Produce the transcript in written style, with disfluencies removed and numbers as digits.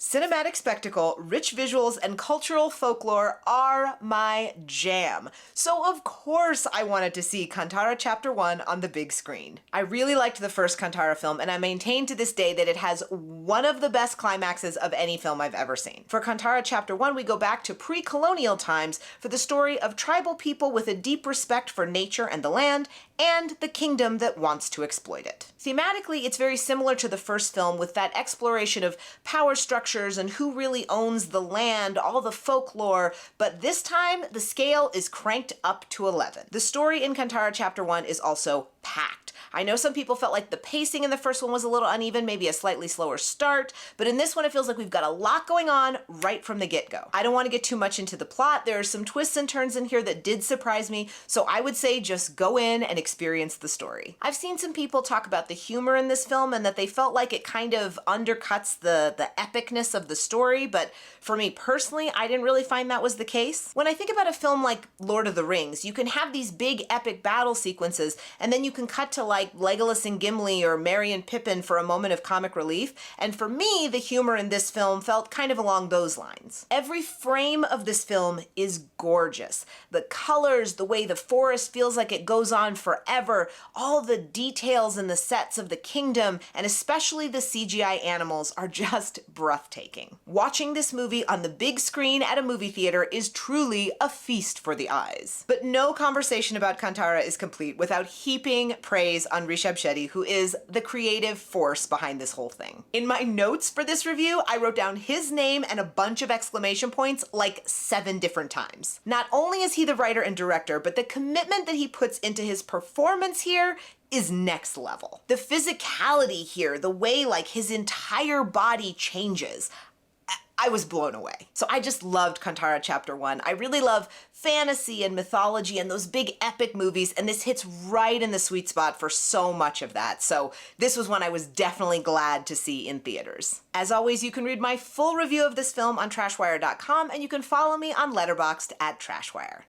Cinematic spectacle, rich visuals, and cultural folklore are my jam. So of course I wanted to see Kantara Chapter 1 on the big screen. I really liked the first Kantara film, and I maintain to this day that it has one of the best climaxes of any film I've ever seen. For Kantara Chapter 1, we go back to pre-colonial times for the story of tribal people with a deep respect for nature and the land, and the kingdom that wants to exploit it. Thematically, it's very similar to the first film, with that exploration of power structures and who really owns the land, all the folklore, but this time the scale is cranked up to 11. The story in Kantara Chapter 1 is also packed. I know some people felt like the pacing in the first one was a little uneven, maybe a slightly slower start, but in this one it feels like we've got a lot going on right from the get-go. I don't want to get too much into the plot. There are some twists and turns in here that did surprise me, so I would say just go in and experience the story. I've seen some people talk about the humor in this film and that they felt like it kind of undercuts the epicness of the story, but for me personally, I didn't really find that was the case. When I think about a film like Lord of the Rings, you can have these big epic battle sequences, and then you can cut to like Legolas and Gimli or Merry and Pippin for a moment of comic relief, and for me, the humor in this film felt kind of along those lines. Every frame of this film is gorgeous. The colors, the way the forest feels like it goes on forever, all the details in the sets of the kingdom, and especially the CGI animals are just breathtaking. Watching this movie on the big screen at a movie theater is truly a feast for the eyes. But no conversation about Kantara is complete without heaping praise on Rishab Shetty, who is the creative force behind this whole thing. In my notes for this review, I wrote down his name and a bunch of exclamation points like 7 different times. Not only is he the writer and director, but the commitment that he puts into his performance here is next level. The physicality here, the way like his entire body changes, I was blown away. So I just loved Kantara Chapter 1. I really love fantasy and mythology and those big epic movies, and this hits right in the sweet spot for so much of that. So this was one I was definitely glad to see in theaters. As always, you can read my full review of this film on trashwire.com, and you can follow me on Letterboxd at Trashwire.